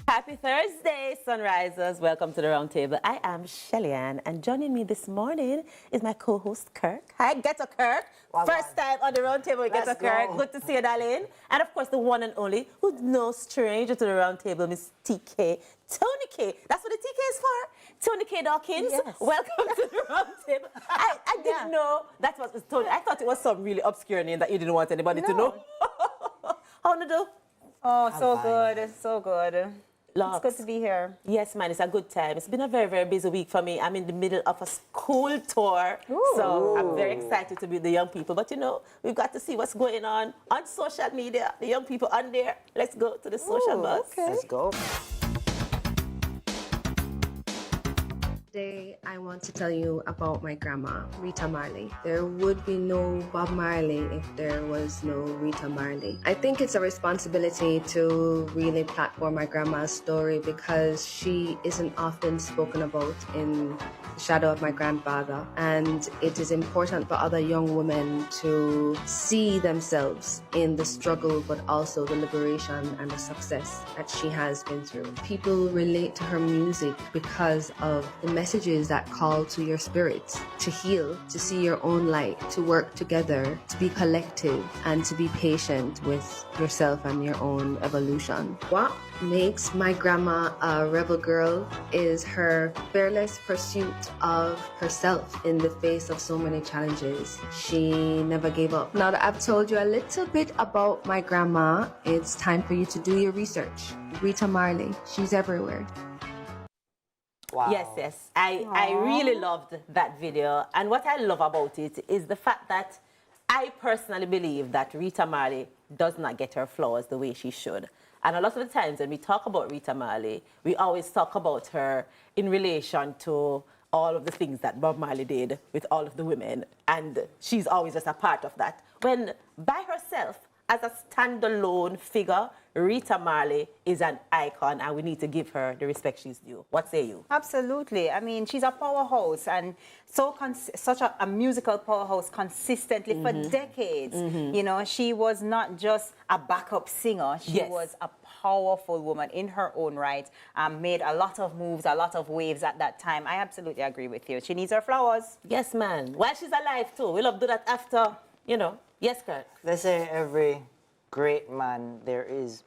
Happy Thursday, Sunrisers. Welcome to the Roundtable. I am Shelly-Ann, and joining me this morning is my co-host, Kirk. Hi, Ghetto Kirk. First time on the Roundtable with Ghetto Kirk. Good to see you, darling. And of course, the one and only, who's no stranger to the Roundtable, Miss TK. Tony K. That's what the TK is for? Tony K. Dawkins. Yes. Welcome to the Roundtable. I didn't know that was Tony. I thought it was some really obscure name that you didn't want anybody to know. How do you do? Oh, so good. It's so good. Locks. It's good to be here. Yes, man, it's a good time. It's been a very, very busy week for me. I'm in the middle of a school tour, so I'm very excited to be with the young people. But, you know, we've got to see what's going on social media. The young people on there. Let's go to the social bus. Okay. Let's go. Today, I want to tell you about my grandma, Rita Marley. There would be no Bob Marley if there was no Rita Marley. I think it's a responsibility to really platform my grandma's story because she isn't often spoken about in the shadow of my grandfather. And it is important for other young women to see themselves in the struggle, but also the liberation and the success that she has been through. People relate to her music because of the messages that call to your spirit, to heal, to see your own light, to work together, to be collective, and to be patient with yourself and your own evolution. What makes my grandma a rebel girl is her fearless pursuit of herself in the face of so many challenges. She never gave up. Now that I've told you a little bit about my grandma, it's time for you to do your research. Rita Marley, she's everywhere. Wow. Yes. I really loved that video. And what I love about it is the fact that I personally believe that Rita Marley does not get her flowers the way she should. And a lot of the times when we talk about Rita Marley, we always talk about her in relation to all of the things that Bob Marley did with all of the women. And she's always just a part of that. When by herself, as a standalone figure, Rita Marley is an icon, and we need to give her the respect she's due. What say you? Absolutely. I mean, she's a powerhouse, and such a musical powerhouse consistently for decades. You know, she was not just a backup singer. She was a powerful woman in her own right, made a lot of moves, a lot of waves at that time. I absolutely agree with you. She needs her flowers. Yes, man. While she's alive, too. We'll have to do that after, you know. Yes, Kurt. They say every great man,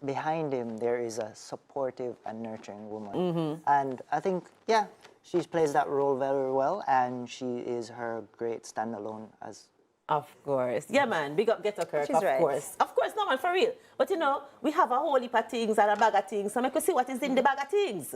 behind him, there is a supportive and nurturing woman. And I think, yeah, she plays that role very well, and she is her great standalone as. Of course. Yeah, man. Big up Ghetto Kirk, She's of right. course. Of course, no, man, for real. But, you know, we have a whole heap of things and a bag of things, so we can see what is in the bag of things.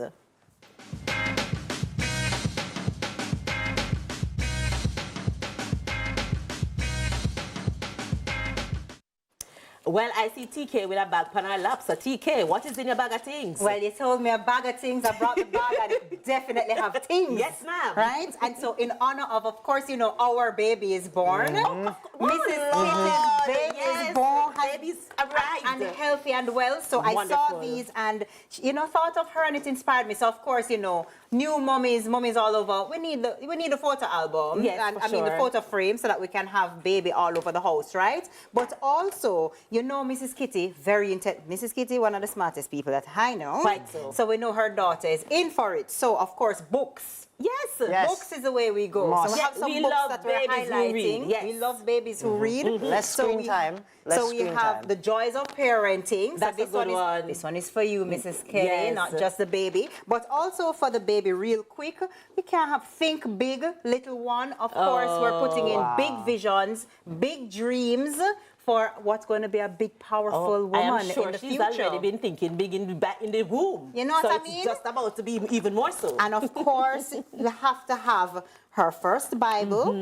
Well, I see TK with a bag on her lap. So, TK, what is in your bag of things? Well, you told me a bag of things. I brought the bag, and it definitely have things. Yes, ma'am. Right? And so, in honor of course, you know, our baby is born. Mrs. Kitty's baby is born. Baby's arrived. And healthy and well. So I saw these and, you know, thought of her, and it inspired me. So, of course, you know, new mummies all over. We need a photo album. Yes, and for I mean, the photo frame so that we can have baby all over the house, right? But also, you know, Mrs. Kitty, Mrs. Kitty, one of the smartest people that I know. Quite so. So we know her daughter is in for it. So, of course, books. Yes. Books is the way we go. Must. So we have some We books love that we're babies who highlighting. read. Yes. We love babies who read. Less screen time. So we have The Joys of Parenting. That's so a good one. This one is for you, Mrs. Kelly, Yes. not just the baby. But also for the baby, real quick, we can have Think Big, Little One. Of course, we're putting in big visions, big dreams for what's going to be a big, powerful woman I am sure in the she's future. already been thinking big in the womb. You know what so I it's mean? just about to be even more so. And of course, you have to have her first Bible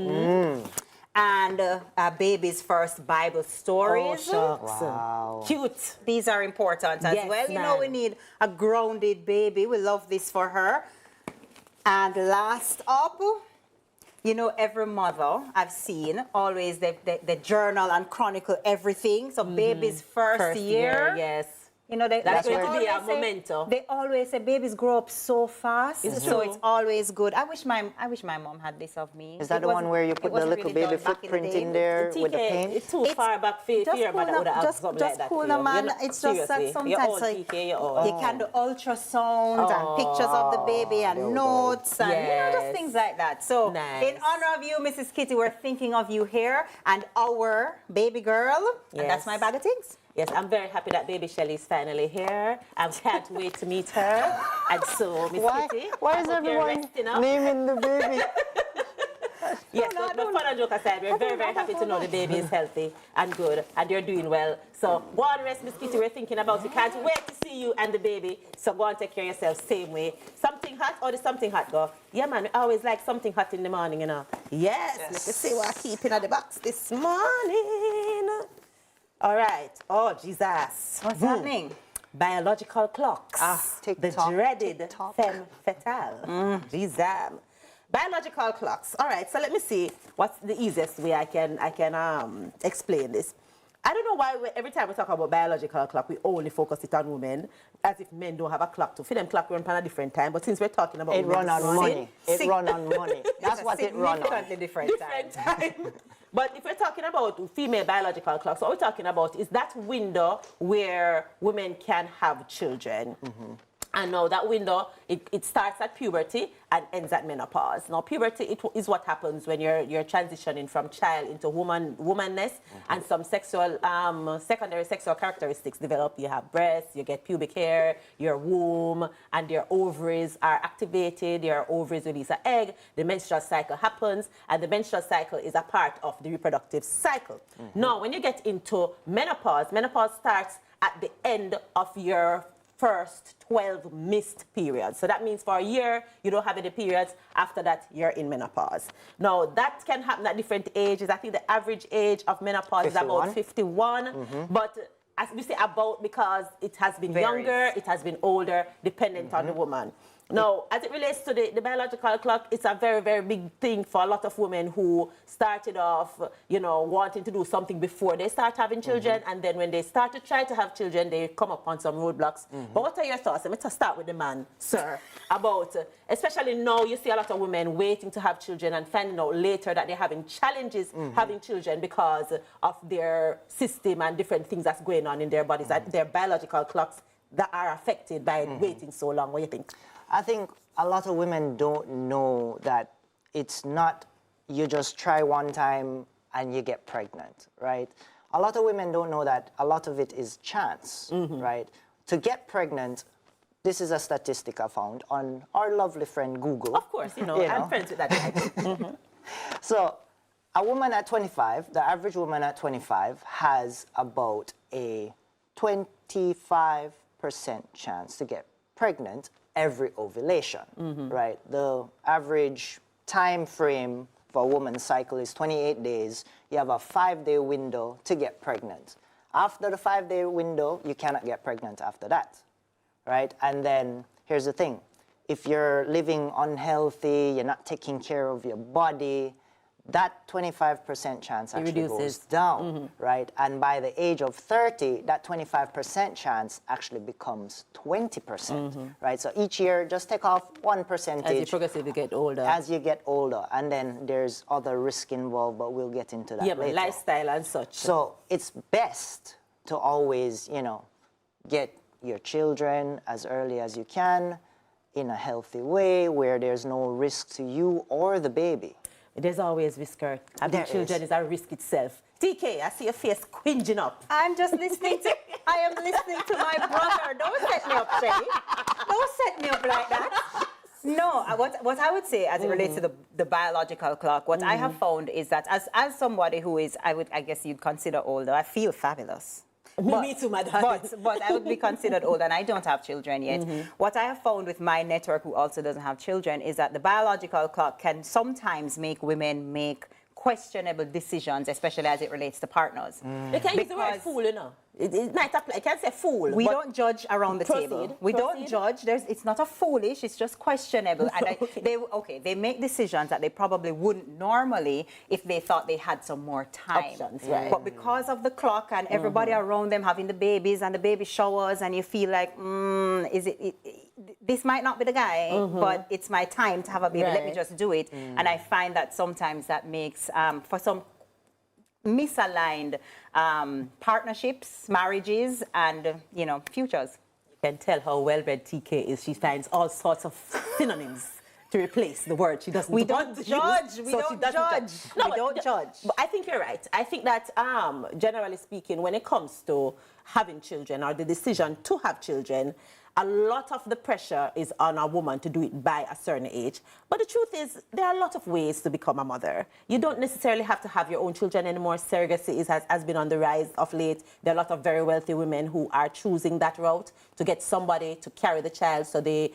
and a baby's first Bible stories. Oh, shucks. Wow. Cute. These are important as Yes, well. You know, we ma'am. need a grounded baby. We love this for her. And last up, you know, every mother I've seen always the journal and chronicle everything. So baby's first year. Yes. You know, That's going to be always a memento. They always say babies grow up so fast, It's so true. it's always good. I wish my mom had this of me. Is that the one where you put the little baby footprint in there with the paint? It's too far back for your mother would have something like that. Cool, man. It's just that sometimes you can do ultrasound and pictures of the baby and notes and you know, just things like that. So in honor of you, Mrs. Kitty, we're thinking of you here and our baby girl. And that's my bag of things. Yes, I'm very happy that baby Shelly is finally here. I can't wait to meet her. And so, Miss Kitty, why is everyone naming the baby? Yes, but fun and joke aside, we're very, very happy to know the baby is healthy and good and you're doing well. So go on rest, Miss Kitty, we're thinking about you. Can't wait to see you and the baby. So go and take care of yourself same way. Something hot or something hot go? Yeah, man, we always like something hot in the morning, you know. Yes. Let's see what I keep in the box this morning. All right. Oh, Jesus. What's happening? Biological clocks. The dreaded femme fatale. Jesus. Biological clocks. All right. So let me see what's the easiest way I can explain this. I don't know why every time we talk about biological clock, we only focus it on women, as if men don't have a clock to. For them, clock run on a different time. But since we're talking about it run on money. It run on money. That's what it run on. Significantly different time. But if we're talking about female biological clocks, what we're talking about is that window where women can have children. And now that window, it starts at puberty and ends at menopause. Now, puberty is what happens when you're transitioning from child into womanness, and some sexual, secondary sexual characteristics develop. You have breasts, you get pubic hair, your womb, and your ovaries are activated. Your ovaries release an egg. The menstrual cycle happens, and the menstrual cycle is a part of the reproductive cycle. Now, when you get into menopause, menopause starts at the end of your first 12 missed periods. So that means for a year, you don't have any periods. After that, you're in menopause. Now, that can happen at different ages. I think the average age of menopause is about 51. But as we say about, because it has been younger, it has been older, dependent on the woman. Now, as it relates to the biological clock, it's a very, very big thing for a lot of women who started off, you know, wanting to do something before they start having children. And then when they start to try to have children, they come upon some roadblocks. But what are your thoughts? Let me just start with the man, sir, about, especially now you see a lot of women waiting to have children and finding out later that they're having challenges having children because of their system and different things that's going on in their bodies, that their biological clocks that are affected by waiting so long. What do you think? I think a lot of women don't know that it's not you just try one time and you get pregnant, right? A lot of women don't know that a lot of it is chance, right? To get pregnant, this is a statistic I found on our lovely friend Google. Of course, you know. I'm friends with that. So a woman at 25, the average woman at 25 has about a 25% chance to get pregnant every ovulation, right? The average time frame for a woman's cycle is 28 days. You have a 5-day window to get pregnant. After the 5-day window, you cannot get pregnant after that, right? And then here's the thing. If you're living unhealthy, you're not taking care of your body, that 25% chance actually goes down, right? And by the age of 30, that 25% chance actually becomes 20%, right? So each year, just take off 1%. As you progressively get older. As you get older. And then there's other risk involved, but we'll get into that later. Lifestyle and such. So it's best to always, you know, get your children as early as you can in a healthy way where there's no risk to you or the baby. There's always risk. Having children is a risk itself. TK, I see your face cringing up. I'm just listening to, I am listening to my brother. Don't set me up, Shelly. Don't set me up like that. No, what I would say as it relates to the biological clock, what I have found is that as somebody who is, I guess you'd consider older, I feel fabulous. Me too, my darling. But I would be considered old, and I don't have children yet. What I have found with my network, who also doesn't have children, is that the biological clock can sometimes make women make questionable decisions, especially as it relates to partners. They can use the word fool, you know. It might apply. I can't say fool. We but don't judge around the table. We don't judge. It's not a foolish. It's just questionable. And they make decisions that they probably wouldn't normally if they thought they had some more time. Options, right. But because of the clock and everybody around them having the babies and the baby showers, and you feel like, this might not be the guy, but it's my time to have a baby. Let me just do it. And I find that sometimes that makes, for some misaligned partnerships, marriages, and, futures. You can tell how well-read TK is. She finds all sorts of synonyms to replace the word she doesn't We want don't to judge. use, We so don't she doesn't judge. No, We don't judge. But I think you're right. I think that, generally speaking, when it comes to having children or the decision to have children, a lot of the pressure is on a woman to do it by a certain age. But the truth is, there are a lot of ways to become a mother. You don't necessarily have to have your own children anymore. Surrogacy has been on the rise of late. There are a lot of very wealthy women who are choosing that route to get somebody to carry the child, so they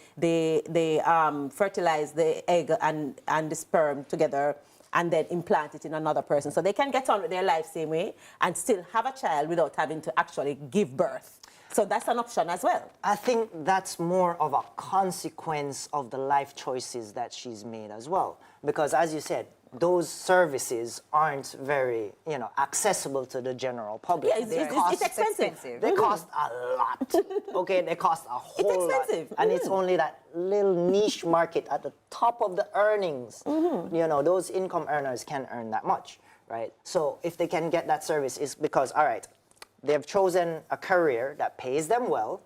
fertilize the egg and the sperm together and then implant it in another person. So they can get on with their life same way and still have a child without having to actually give birth. So that's an option as well. I think that's more of a consequence of the life choices that she's made as well. Because as you said, those services aren't very, accessible to the general public. Yeah, it's expensive. They cost a lot. Okay, they cost a whole lot. It's expensive. And it's only that little niche market at the top of the earnings. Those income earners can earn that much, right? So if they can get that service, it's because, all right, they've chosen a career that pays them well,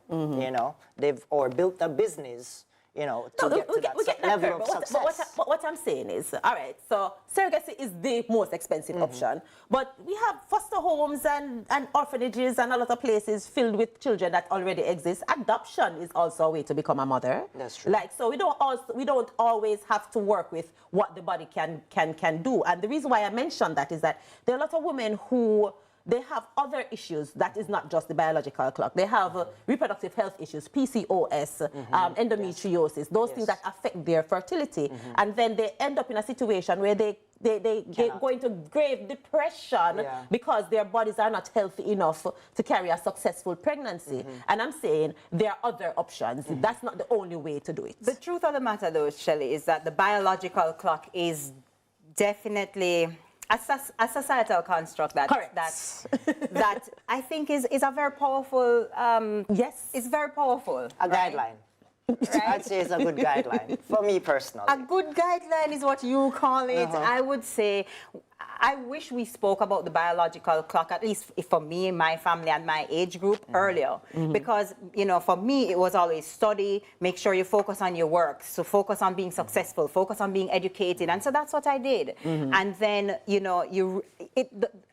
they've built a business, to get to that level of success. But what I'm saying is, all right, so surrogacy is the most expensive option, but we have foster homes and orphanages and a lot of places filled with children that already exist. Adoption is also a way to become a mother. That's true. So we don't always have to work with what the body can do. And the reason why I mentioned that is that there are a lot of women who they have other issues that is not just the biological clock. They have reproductive health issues, PCOS, endometriosis, those things that affect their fertility. And then they end up in a situation where they go into grave depression because their bodies are not healthy enough to carry a successful pregnancy. And I'm saying there are other options. That's not the only way to do it. The truth of the matter, though, Shelly, is that the biological clock is definitely a societal construct that I think is a very powerful. It's very powerful. A guideline. Right? I'd say it's a good guideline for me personally. A good guideline is what you call it. I would say, I wish we spoke about the biological clock, at least for me, my family, and my age group earlier. Because, for me, it was always study, make sure you focus on your work. So focus on being successful, focus on being educated. And so that's what I did. And then,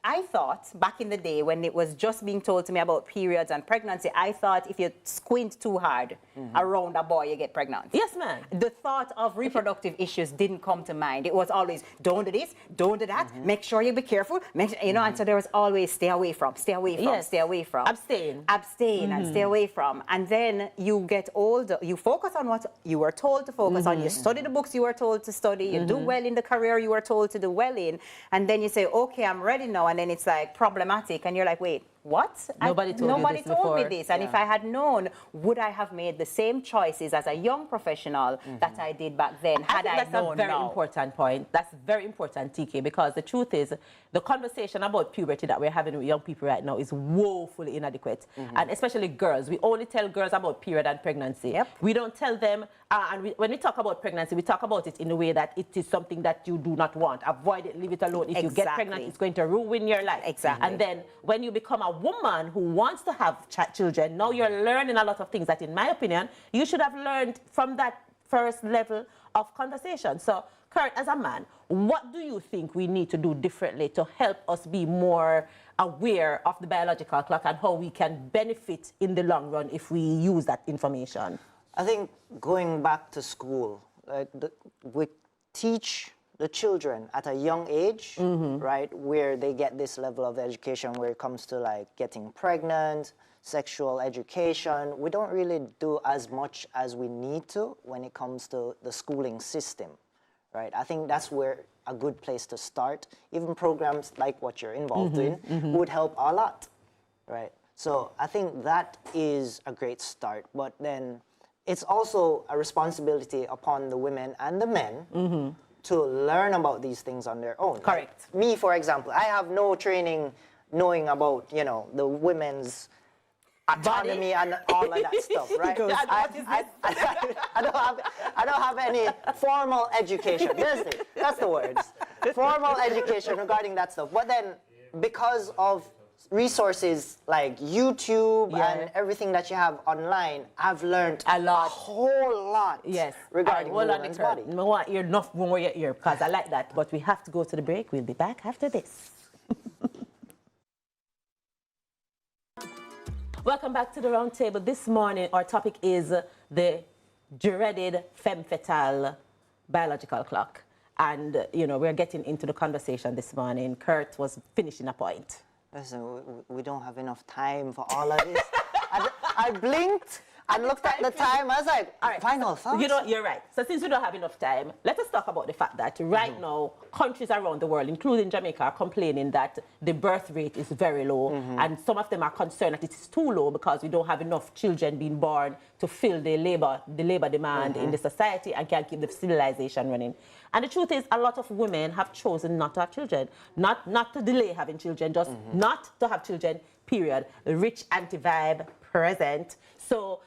I thought back in the day when it was just being told to me about periods and pregnancy, I thought if you squint too hard around a boy, you get pregnant. Yes, ma'am. The thought of reproductive issues didn't come to mind. It was always, don't do this, don't do that, make sure you be careful, and so there was always stay away from, stay away from. Abstain and stay away from. And then you get older, you focus on what you were told to focus on, you study the books you were told to study, you do well in the career you were told to do well in, and then you say, okay, I'm ready now, and then it's like problematic, and you're like, wait, what? Nobody told me this. And if I had known, would I have made the same choices as a young professional that I did back then, had I known now? That's a very important point. That's very important, TK, because the truth is, the conversation about puberty that we're having with young people right now is woefully inadequate. And especially girls. We only tell girls about period and pregnancy. We don't tell them, when we talk about pregnancy, we talk about it in a way that it is something that you do not want. Avoid it, leave it alone. If you get pregnant, it's going to ruin your life. And then when you become a woman who wants to have children, now you're learning a lot of things that, in my opinion, you should have learned from that first level of conversation. So, Kurt, as a man, what do you think we need to do differently to help us be more aware of the biological clock and how we can benefit in the long run if we use that information? I think going back to school, we teach the children at a young age, right, where they get this level of education where it comes to getting pregnant, sexual education. We don't really do as much as we need to when it comes to the schooling system, right? I think that's where a good place to start. Even programs like what you're involved in would help a lot, right? So I think that is a great start. But then it's also a responsibility upon the women and the men to learn about these things on their own. Correct. Like me, for example, I have no training knowing about, you know, the women's autonomy and all of that stuff, right? I don't have any formal education. That's the words. Formal education regarding that stuff. But then, because of resources like YouTube and everything that you have online, I've learned a lot, whole lot. Yes, regarding women's body. I want your enough more your ear because I like that. But we have to go to the break. We'll be back after this. Welcome back to the round table. This morning, our topic is the dreaded femme fatale biological clock. And, you know, we're getting into the conversation this morning. Kurt was finishing a point. Listen, we don't have enough time for all of this. I blinked and looked at the time. I was like, all right, final thoughts? You know, you're right. So since we don't have enough time, let us talk about the fact that right now, countries around the world, including Jamaica, are complaining that the birth rate is very low. And some of them are concerned that it is too low because we don't have enough children being born to fill the labor demand in the society and can keep the civilization running. And the truth is, a lot of women have chosen not to have children. Not to delay having children, just not to have children, period. Rich anti-vibe present. So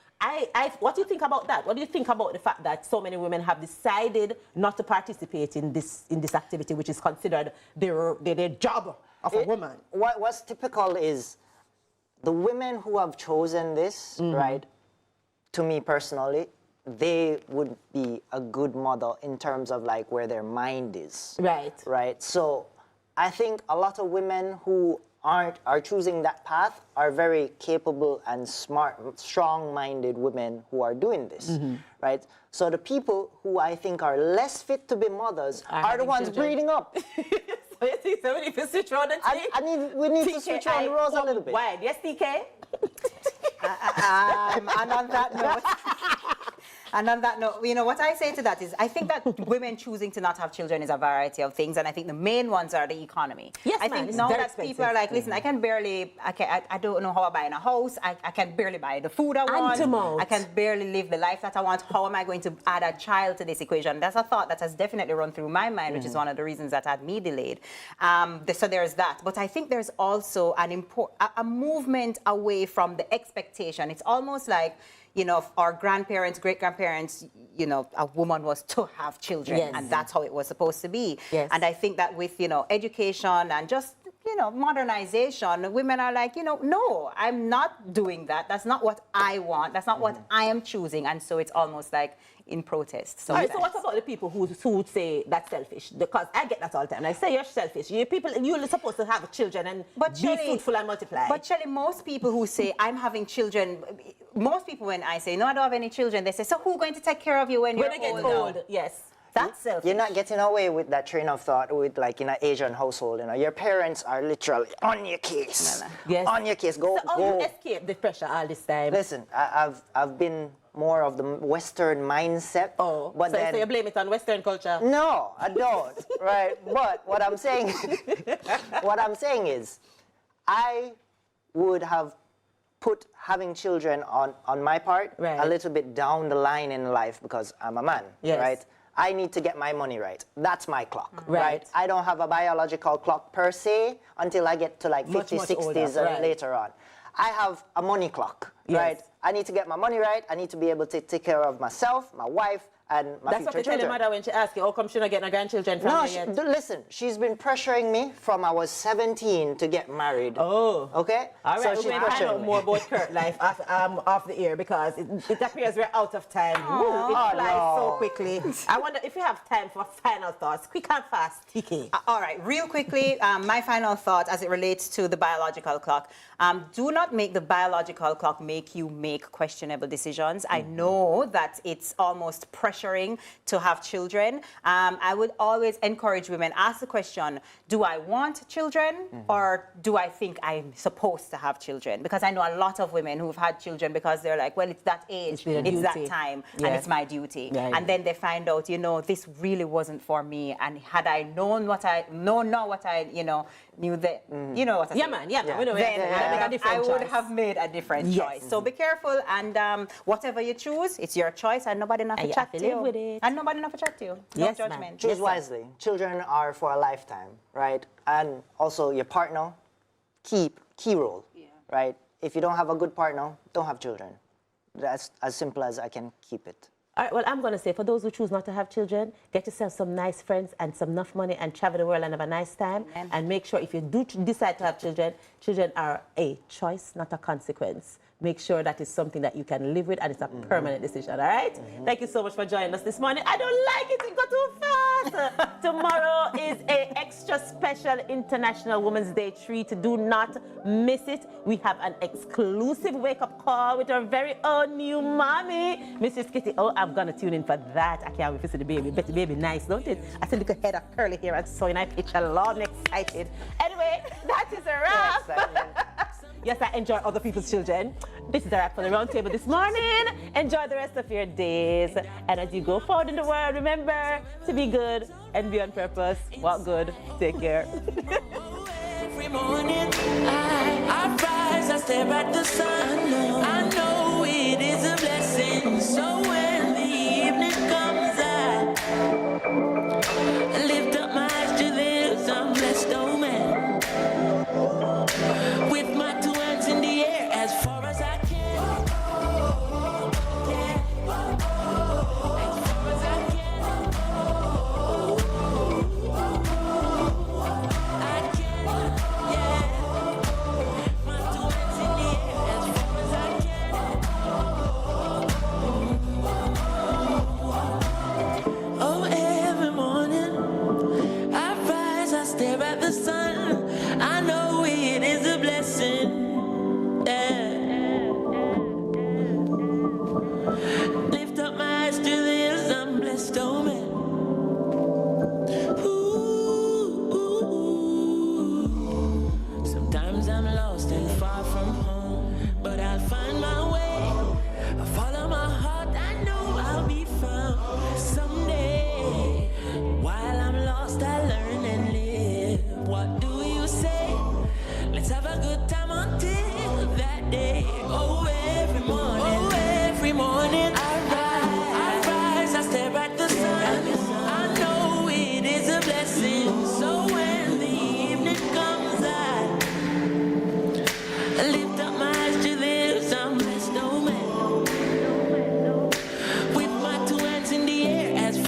what do you think about that? What do you think about the fact that so many women have decided not to participate in this activity, which is considered their job of a woman? What's typical is the women who have chosen this, right, to me personally, they would be a good model in terms of like where their mind is. Right. Right. So I think a lot of women who are choosing that path are very capable and smart, strong-minded women who are doing this, right? So the people who I think are less fit to be mothers are the ones breeding up. So you think so we need to switch around the team? We need to switch around the roles a little bit. Why? Yes, TK? And on that note, and on that note, you know, what I say to that is I think that women choosing to not have children is a variety of things, and I think the main ones are the economy. Yes, I think now that people are like, listen, I don't know how I buy in a house, I can barely buy the food I want, I can barely live the life that I want, how am I going to add a child to this equation? That's a thought that has definitely run through my mind, which is one of the reasons that had me delayed. So there's that. But I think there's also a movement away from the expectation. It's almost like, you know, our grandparents, great-grandparents, you know, a woman was to have children, and that's how it was supposed to be. And I think that with, you know, education and just, you know, modernization, women are like, you know, no, I'm not doing that. That's not what I want. That's not what I am choosing. And so it's almost like in protest. So, so what about the people who would say that's selfish? Because I get that all the time. I say you're selfish. You're supposed to have children and be fruitful and multiply. But Shelly, most people who say I'm having children, most people when I say no, I don't have any children, they say, so who's going to take care of you when you get old? Yes. That's selfish. You're not getting away with that train of thought with, like, in an Asian household, you know. Your parents are literally on your case. Yes. On your case. Go. You escape the pressure all this time? Listen, I've been more of the Western mindset. But so you blame it on Western culture? No, I don't. Right. But what I'm saying is I would have put having children on my part a little bit down the line in life because I'm a man. Right. I need to get my money right. That's my clock, right? I don't have a biological clock per se until I get to like 50s, 60s and later on. I have a money clock, right? I need to get my money right. I need to be able to take care of myself, my wife, and my future children. That's what you tell your mother when she asks you, how come she not getting grandchildren from you yet? Listen, she's been pressuring me from I was 17 to get married. Oh. Okay? All right, so we're going to find out more about Kurt life off the air because it appears we're out of time. It flies so quickly. I wonder if you have time for final thoughts. Quick and fast, TK. All right, real quickly, my final thought as it relates to the biological clock. Do not make the biological clock make you make questionable decisions. I know that it's almost pressuring to have children. I would always encourage women, ask the question, do I want children or do I think I'm supposed to have children? Because I know a lot of women who've had children because they're like, well, it's that age, it's that time, and it's my duty. And then they find out, you know, this really wasn't for me. And had I known what I know now, what I, you know, knew that, you know what I Yeah, mean? man. Yeah, man. Yeah. We know Then make a different I would choice. have made a different Yes. choice. So be careful, and whatever you choose, it's your choice, and nobody not And to you chat have to to you. live with it. And nobody not to chat to you. No Yes, man. judgment. Choose Yes, sir. wisely. Children are for a lifetime, right? And also your partner, key role, right? If you don't have a good partner, don't have children. That's as simple as I can keep it. All right, well, I'm going to say, for those who choose not to have children, get yourself some nice friends and some enough money and travel the world and have a nice time. Amen. And make sure if you do decide to have children, children are a choice, not a consequence. Make sure that is something that you can live with and it's a permanent decision, all right? Thank you so much for joining us this morning. I don't like it, it got too fast. Tomorrow is a extra special International Women's Day treat. Do not miss it. We have an exclusive wake-up call with our very own new mommy, Mrs. Kitty. Oh, I'm going to tune in for that. I can't wait to see the baby. Bet the baby nice, don't it? I see a little head of curly hair and so nice picture. I'm excited. Anyway, that is a wrap. Yes, I enjoy other people's children. This is a wrap for the roundtable this morning. Enjoy the rest of your days. And as you go forward in the world, remember to be good and be on purpose. Walk good. Take care. Every morning I rise, I stare at the sun. I know it is a blessing. So when the evening comes, I lift up my eyes to this blessed old man. With my two hands in the air as far as I can. As far as I can. I can, yeah. My two hands in the air as far as I can. Oh, every morning I rise, I stare at the sun. I know it is a blessing. Yeah. Lift up my eyes to this blessed old man. Ooh. Sometimes I'm lost and far from home, but I'll find my way. I follow my heart, I know I'll be found someday. While I'm lost, I learn and live. What do you say? Let's have a good time until that day. Oh, every morning I rise, I stare at the sun. I know it is a blessing. So when the evening comes, I live